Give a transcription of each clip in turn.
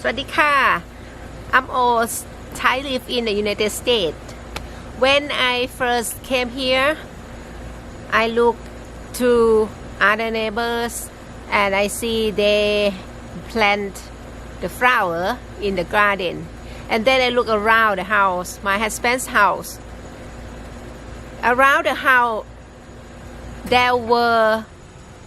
สวัสดีค่ะ I'm old Thai live in the United States. When I first came here, I look to other neighbors and I see they plant the flower in the garden. And then I look around the house, my husband's house. Around the house, there were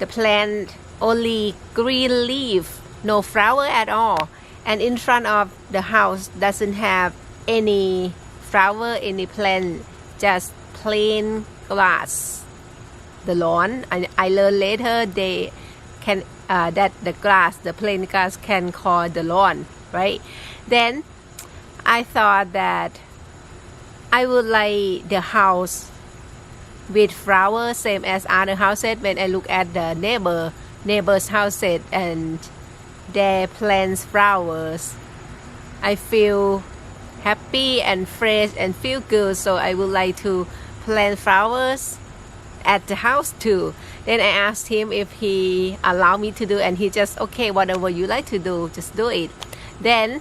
the plant only green leaf, no flower at all. And in front of the house doesn't have any flower, any plant, just plain grass. The lawn. I learned later they can that the grass, the plain grass, can call the lawn, right? Then I thought that I would like the house with flowers, same as other houses. When I look at the neighbors' houses and their plants flowers, I feel happy and fresh and feel good. So I would like to plant flowers at the house too. Then I asked him if he allow me to do, and he just okay, whatever you like to do, just do it. Then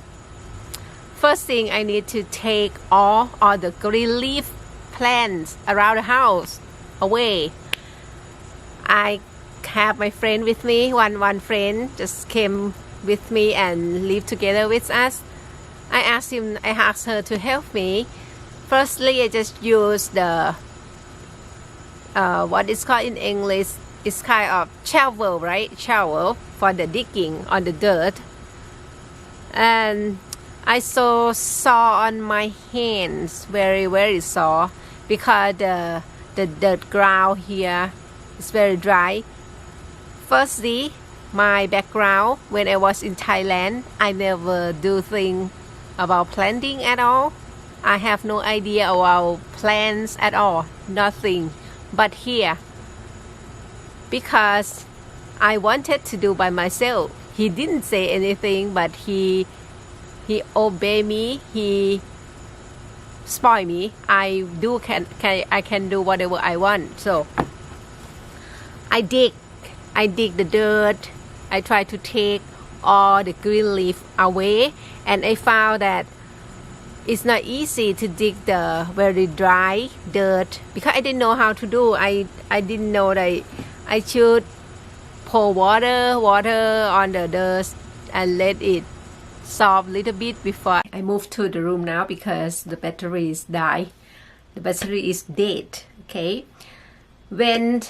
first thing, I need to take all the green leaf plants around the house away. I have my friend with me. One friend just came with me and live together with us. I asked her to help me. Firstly, I just use the what is called in English, it's kind of shovel, right? Shovel for the digging on the dirt. And I saw on my hands, very sore, because the dirt ground here is very dry. Firstly, my background, when I was in Thailand, I never do things about planting at all. I have no idea about plants at all, nothing. But here, because I wanted to do by myself, he didn't say anything, but he obey me, he spoil me. I can do whatever I want. So I dig the dirt. I try to take all the green leaf away, and I found that it's not easy to dig the very dry dirt because I didn't know how to do. I didn't know that I should pour water on the dirt and let it soft a little bit before I move to the room now, because the battery is die. The battery is dead. Okay, when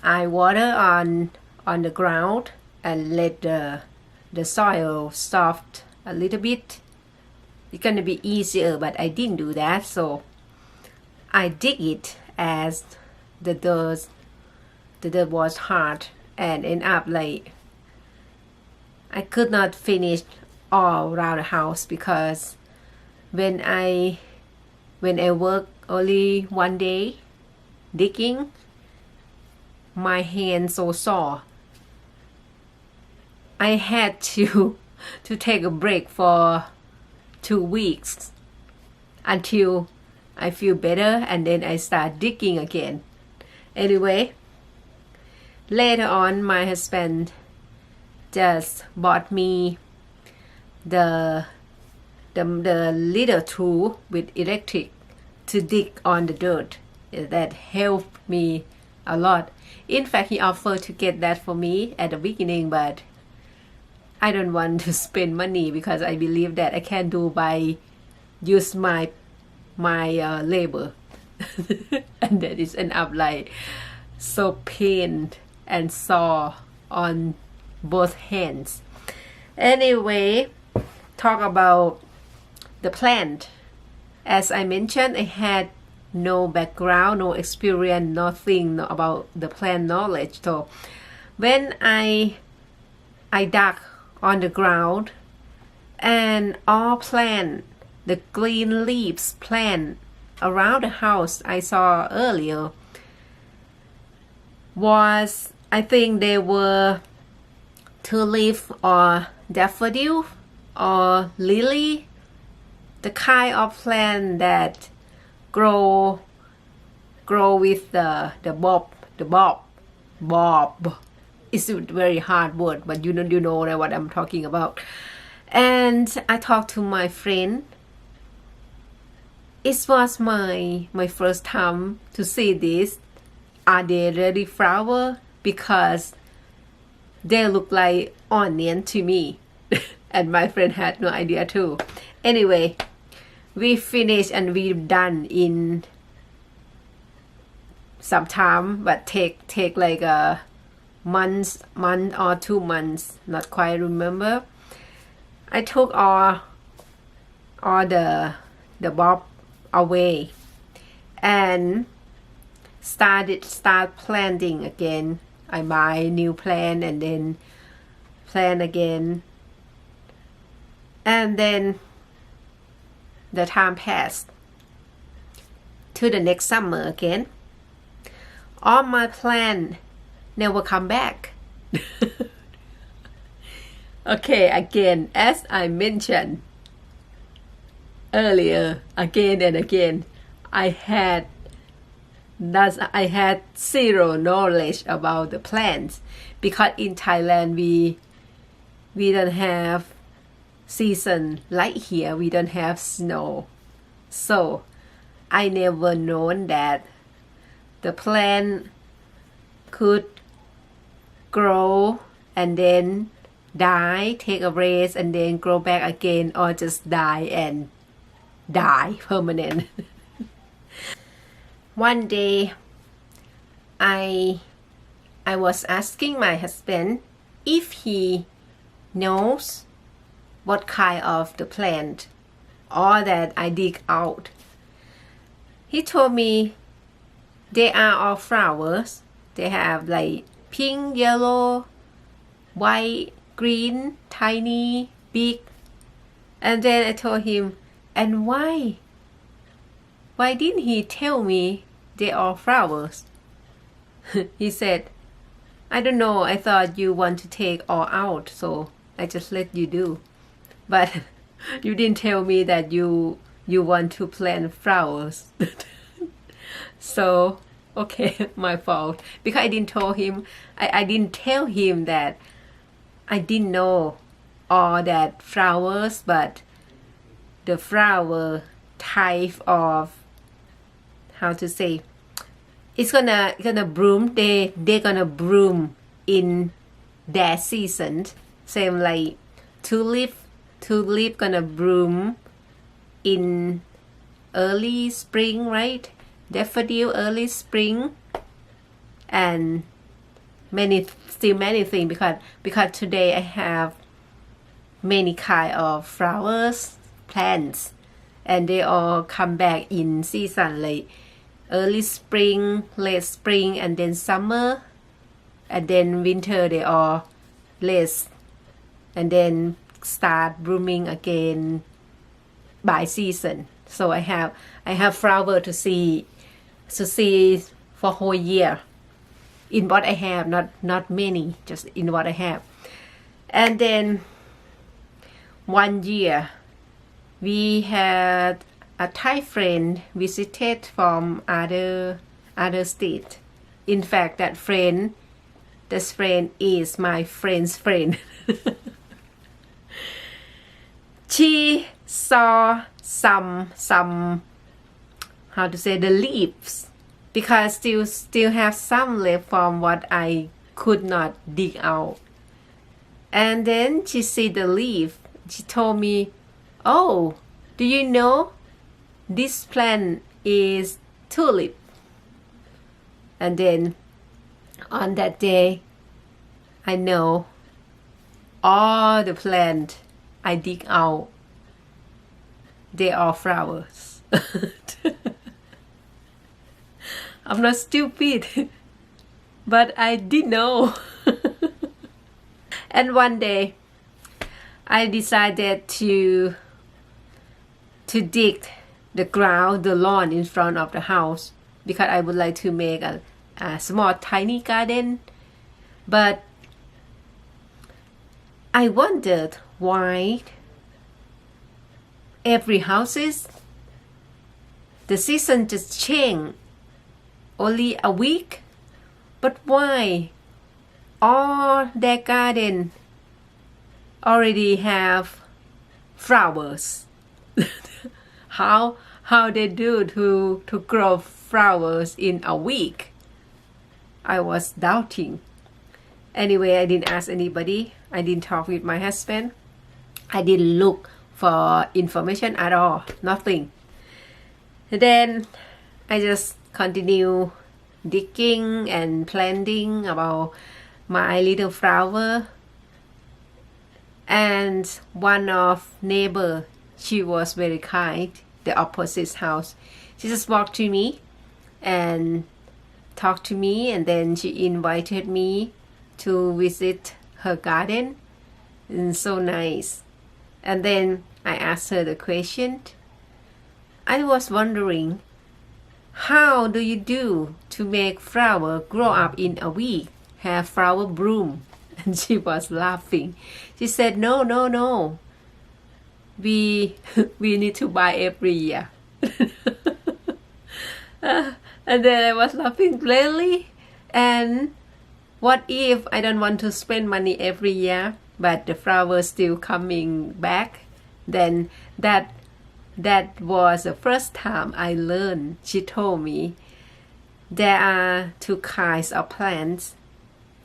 I water on the ground and let the soil soft a little bit, it's gonna be easier, but I didn't do that. So I dig it as the dirt was hard and end up like I could not finish all around the house, because when I work only one day digging, my hands so sore. I had to take a break for 2 weeks until I feel better, and then I start digging again. Anyway, later on, my husband just bought me the little tool with electric to dig on the dirt. That helped me a lot. In fact, he offered to get that for me at the beginning, but I don't want to spend money, because I believe that I can do by use my labor. And that is end up like so pained and sore on both hands. Anyway, talk about the plant. As I mentioned, I had no background, no experience, nothing about the plant knowledge. So when I dug on the ground, and all plant, the green leaves plant around the house I saw earlier, was, I think they were tulip or daffodil or lily, the kind of plant that grow with the bob. It's a very hard word, but you know what I'm talking about. And I talked to my friend. It was my first time to see this. Are they really flower? Because they look like onion to me. And my friend had no idea too. Anyway, we finished and we done in some time, but take like a month or 2 months, not quite remember. I took all the bulb away and start planting again. I buy new plant and then plant again, and then the time passed to the next summer again. All my plant never come back. Okay, again, as I mentioned earlier, again and again, I had zero knowledge about the plants, because in Thailand we don't have season like here. We don't have snow, so I never known that the plant could grow and then die, take a rest, and then grow back again, or just die permanent. One day I was asking my husband if he knows what kind of the plant or that I dig out. He told me they are all flowers. They have like pink, yellow, white, green, tiny, big. And then I told him, and why didn't he tell me they are flowers? He said, I don't know, I thought you want to take all out, so I just let you do. But you didn't tell me that you want to plant flowers. So okay, my fault, because I didn't tell him that I didn't know all that flowers, but the flower type of, how to say, it's gonna bloom. They're gonna bloom in their season. Same like tulip gonna bloom in early spring, right? Daffodil early spring, and many things, because today I have many kind of flowers, plants, and they all come back in season, like early spring, late spring, and then summer, and then winter they all less, and then start blooming again by season. So I have flower to see for whole year in what I have, not many, just in what I have. And then one year we had a Thai friend visited from other state. In fact, this friend is my friend's friend. She saw some how to say, the leaves, because still have some left from what I could not dig out. And then she see the leaf. She told me, oh, do you know this plant is tulip? And then on that day, I know all the plant I dig out, they are flowers. I'm not stupid, but I did know. And one day I decided to dig the ground, the lawn in front of the house, because I would like to make a small tiny garden. But I wondered why every houses, the season just change only a week, but why all their garden already have flowers. how they do to grow flowers in a week. I was doubting. Anyway, I didn't ask anybody. I didn't talk with my husband. I didn't look for information at all. Nothing. And then I just continue digging and planting about my little flower. And one of neighbor, she was very kind, the opposite house. She just walked to me and talked to me, and then she invited me to visit her garden. And so nice. And then I asked her the question. I was wondering, how do you do to make flower grow up in a week, have flower bloom? And she was laughing. She said, no. We need to buy every year. And then I was laughing, really? And what if I don't want to spend money every year, but the flowers still coming back? Then that was the first time I learned. She told me there are two kinds of plants,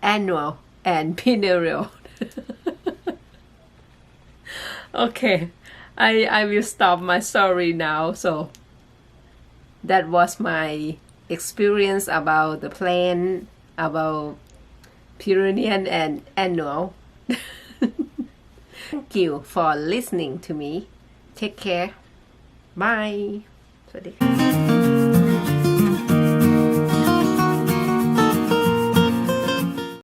annual and perennial. Okay, I will stop my story now. So that was my experience about the plant, about perennial and annual. Thank you for listening to me. Take care. Bye. สวัสดีค่ะ